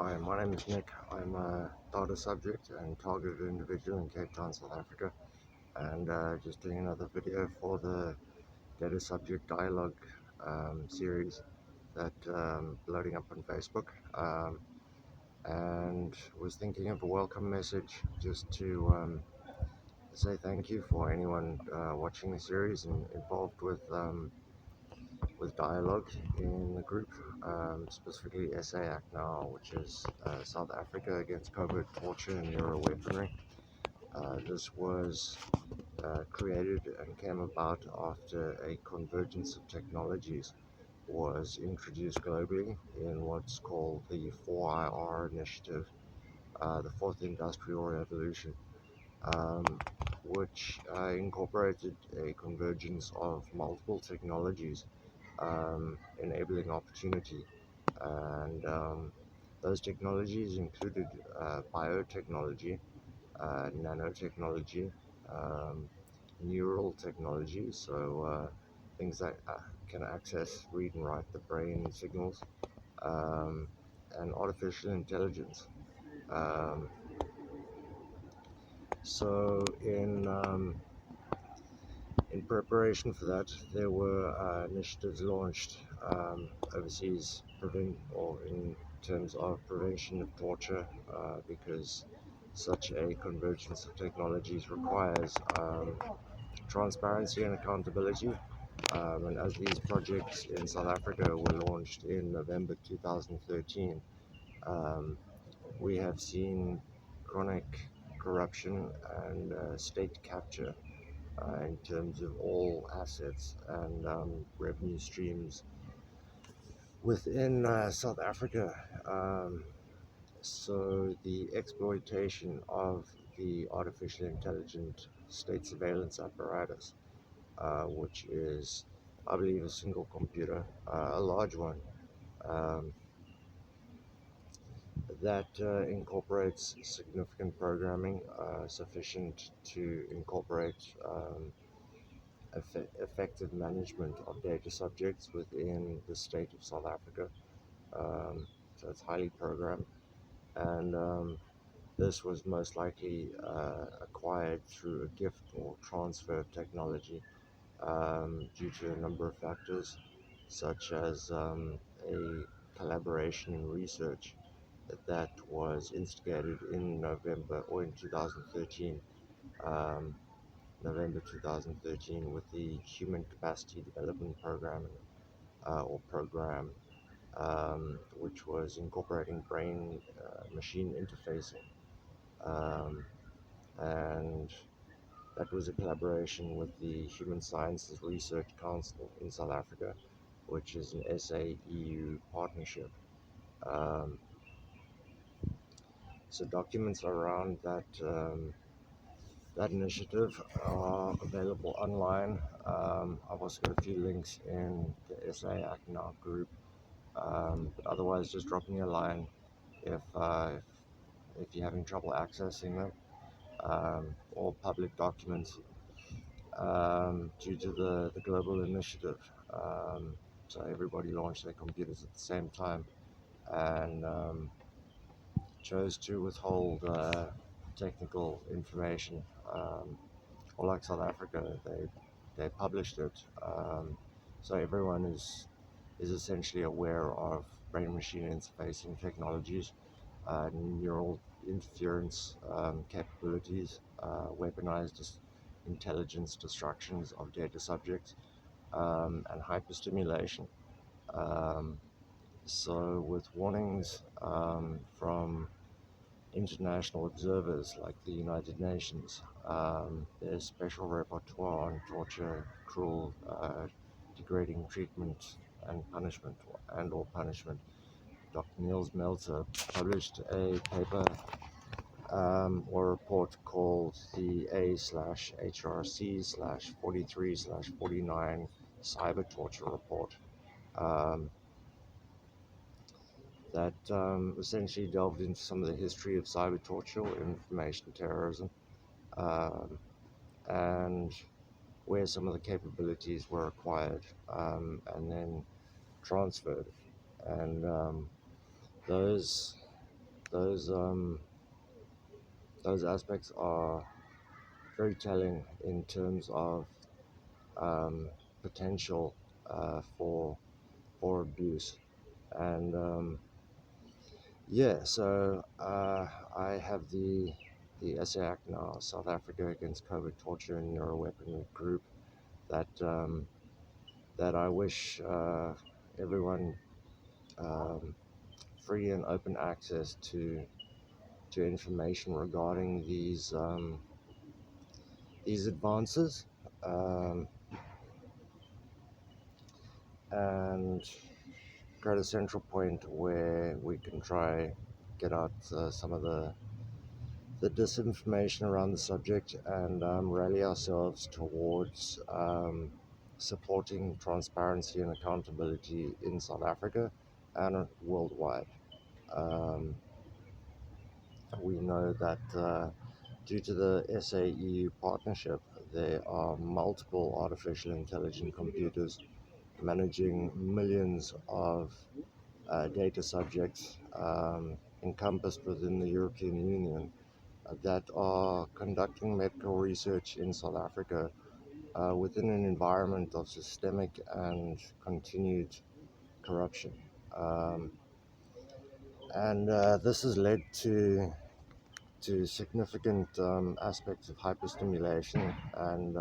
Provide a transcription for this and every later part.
Hi, my name is Nick. I'm a data subject and targeted individual in Cape Town, South Africa, and just doing another video for the data subject dialogue series that loading up on Facebook. And was thinking of a welcome message just to say thank you for anyone watching the series and involved with dialogue in the group, specifically SA Act Now, which is South Africa against covert torture and neuroweaponry. This was created and came about after a convergence of technologies was introduced globally in what's called the 4IR initiative, the Fourth Industrial Revolution, which incorporated a convergence of multiple technologies enabling opportunity. And those technologies included biotechnology, nanotechnology, um, neural technology, so things that can access, read, and write the brain signals, um, and artificial intelligence. Um, so in preparation for that, there were initiatives launched overseas, or in terms of prevention of torture, because such a convergence of technologies requires transparency and accountability. And as these projects in South Africa were launched in November 2013, um, we have seen chronic corruption and state capture in terms of all assets and revenue streams within South Africa. So the exploitation of the artificial intelligent state surveillance apparatus, which is, I believe, a single computer, a large one, um, that incorporates significant programming sufficient to incorporate effective management of data subjects within the state of South Africa. So it's highly programmed, and this was most likely acquired through a gift or transfer of technology due to a number of factors, such as a collaboration in research that was instigated in November or in 2013. Um, November 2013 with the Human Capacity Development Program or program, which was incorporating brain machine interfacing. Um, and that was a collaboration with the Human Sciences Research Council in South Africa, which is an SA-EU partnership. Um, so documents around that initiative are available online. I've also got a few links in the SA Act Now group, but otherwise just drop me a line if you're having trouble accessing them. All public documents due to the global initiative. So everybody launched their computers at the same time and chose to withhold technical information. Or like South Africa, they published it, so everyone is essentially aware of brain-machine interfacing technologies, neural interference capabilities, weaponized intelligence destructions of data subjects, and hyperstimulation. Um, so, with warnings from international observers like the United Nations, there's special repertoire on torture, cruel, degrading treatment and punishment or punishment. Dr. Niels Melzer published a paper or report called the A/HRC/43/49 Cyber Torture Report. Um, that essentially delved into some of the history of cyber torture or information terrorism, um, and where some of the capabilities were acquired and then transferred. And those those those aspects are very telling in terms of um, potential for abuse. And yeah, so I have the SAAC now, South Africa Against Covert Torture and Neuroweaponry Group, that that I wish everyone um, free and open access to information regarding these advances, um, and create a central point where we can try get out some of the disinformation around the subject, and rally ourselves towards supporting transparency and accountability in South Africa and worldwide. Um, we know that due to the SAEU partnership, there are multiple artificial intelligent computers managing millions of data subjects encompassed within the European Union that are conducting medical research in South Africa within an environment of systemic and continued corruption. Um, and this has led to significant aspects of hyperstimulation and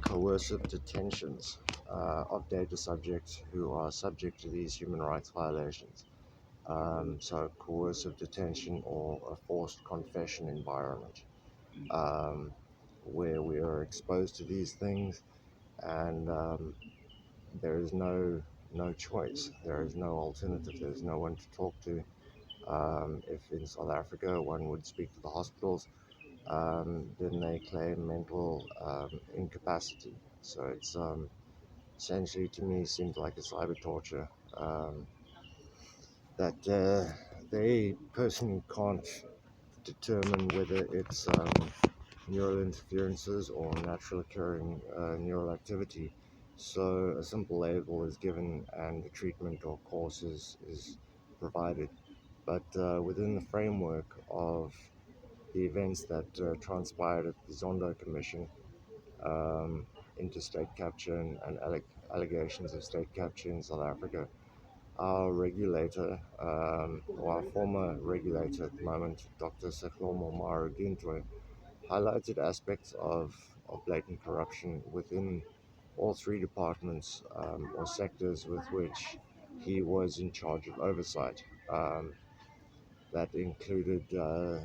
coercive detentions of data subjects who are subject to these human rights violations. So, coercive detention or a forced confession environment, um, where we are exposed to these things, and there is no choice. There is no alternative. There's no one to talk to. If in South Africa one would speak to the hospitals, then they claim mental incapacity. So it's essentially, to me, seems like a cyber torture um, that they personally can't determine whether it's neural interferences or natural occurring neural activity. So a simple label is given and the treatment or course is provided. But within the framework of the events that transpired at the Zondo Commission, um, interstate capture and allegations of state capture in South Africa, our regulator, or our former regulator at the moment, Dr. Seklomo Mara Gintwe, highlighted aspects of blatant corruption within all three departments or sectors with which he was in charge of oversight. That included the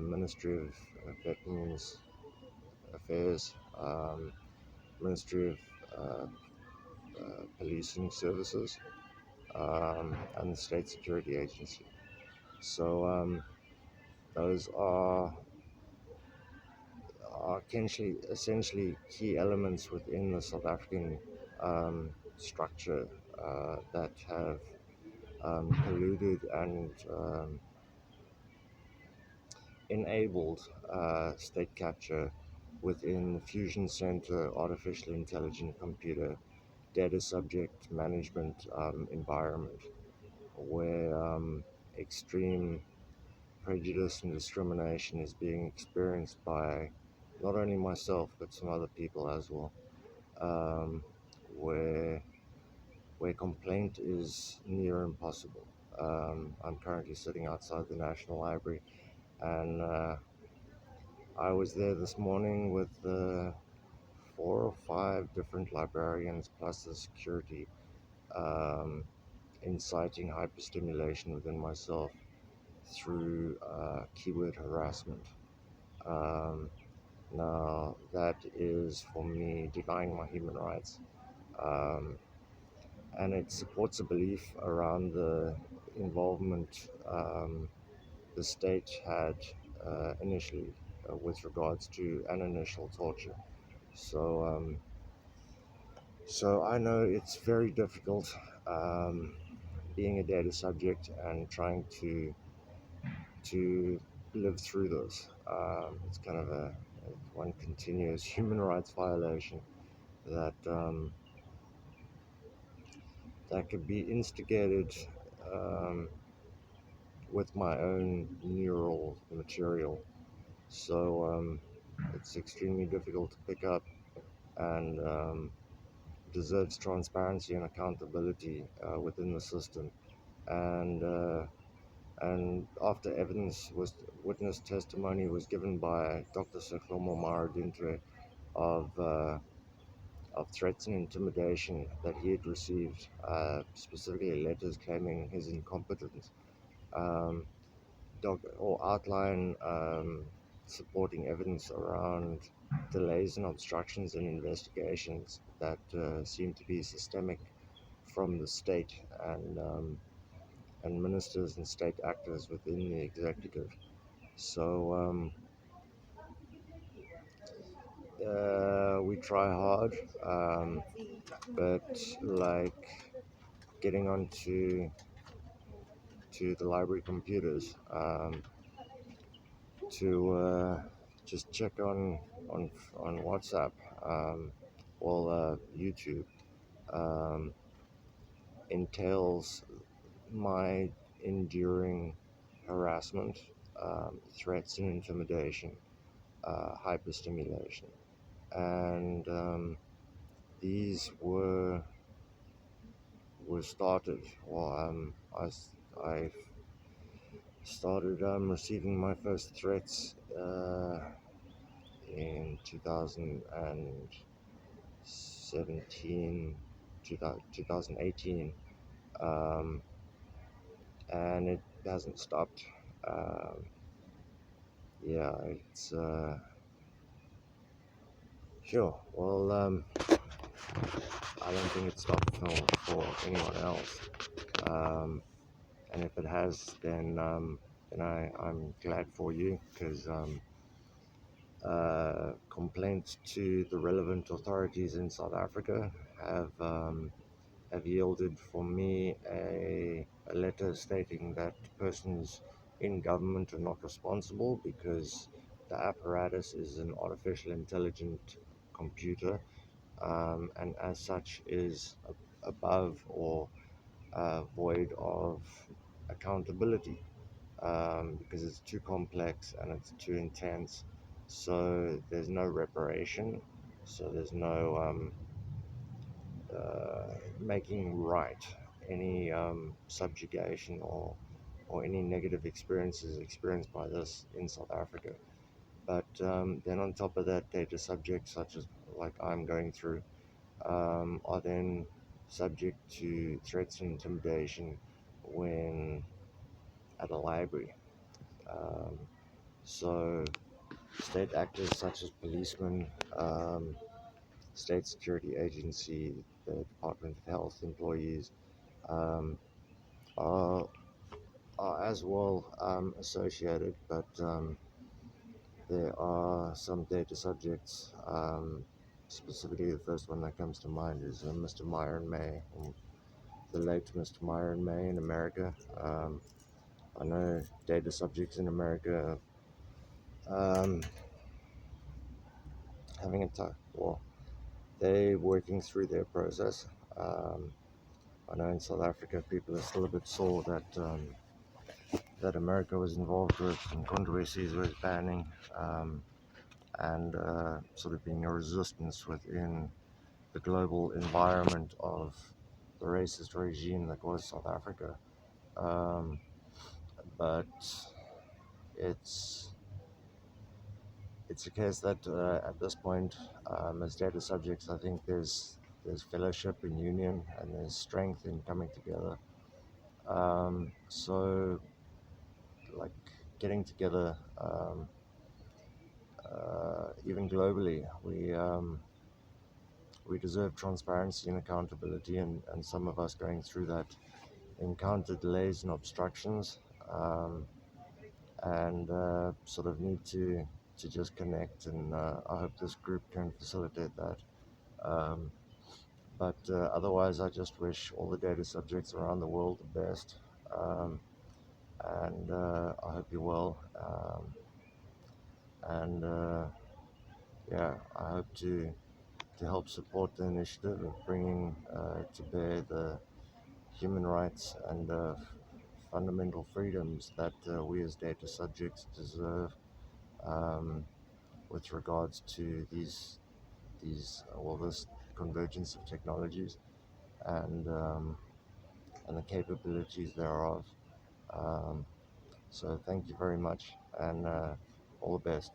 Ministry of Veterans Affairs, Ministry of Policing Services, and the State Security Agency. So those are essentially key elements within the South African structure that have colluded and enabled state capture within the Fusion Center Artificial Intelligent Computer Data Subject Management environment, where extreme prejudice and discrimination is being experienced by not only myself but some other people as well, um, where complaint is near impossible. I'm currently sitting outside the National Library, and I was there this morning with 4 or 5 different librarians plus the security, um, inciting hyperstimulation within myself through keyword harassment. Um, Now, that is for me denying my human rights. Um, and it supports a belief around the involvement the state had initially with regards to an initial torture. So, so I know it's very difficult being a data subject and trying to live through this. It's kind of a one continuous human rights violation that that could be instigated, um, with my own neural material. So it's extremely difficult to pick up and deserves transparency and accountability within the system. And after witness testimony was given by Dr. Seklomo Maradintre of threats and intimidation that he had received, specifically letters claiming his incompetence, um, or outline supporting evidence around delays and obstructions in investigations that seem to be systemic from the state and ministers and state actors within the executive. So we try hard, but like getting onto the library computers to just check on WhatsApp, YouTube um, entails my enduring harassment, threats and intimidation, hyperstimulation, and these were started. I started receiving my first threats in 2017, 2018, um, and it hasn't stopped. Um, yeah, it's sure. Well, I don't think it stopped for anyone else. Um, and if it has, then I'm glad for you because complaints to the relevant authorities in South Africa have yielded for me a letter stating that persons in government are not responsible because the apparatus is an artificial intelligent computer, and as such is above or void of accountability, because it's too complex and it's too intense. So there's no reparation. So there's no making right any subjugation or any negative experiences experienced by this in South Africa. But then on top of that, data subjects such as like I'm going through are then subject to threats and intimidation when at a library. Um, so state actors such as policemen, state security agency, the Department of Health employees um, are, are as well associated, but there are some data subjects. Specifically, the first one that comes to mind is Mr. Myron May, the late Mr. Myron May in America. I know data subjects in America um, having a tough, well, they working through their process. Um, I know in South Africa people are still a bit sore that America was involved with some controversies with banning and sort of being a resistance within the global environment of the racist regime that was South Africa. Um, but it's it's a case that at this point, as data subjects, I think there's fellowship in union and there's strength in coming together. So like getting together, even globally, we deserve transparency and accountability, and some of us going through that encounter delays and obstructions, and sort of need to just connect, and I hope this group can facilitate that. Um, but otherwise, I just wish all the data subjects around the world the best, and I hope you're well. And yeah, I hope to help support the initiative of bringing to bear the human rights and fundamental freedoms that we as data subjects deserve, um, with regards to this convergence of technologies and the capabilities thereof. Um, so thank you very much, and all the best.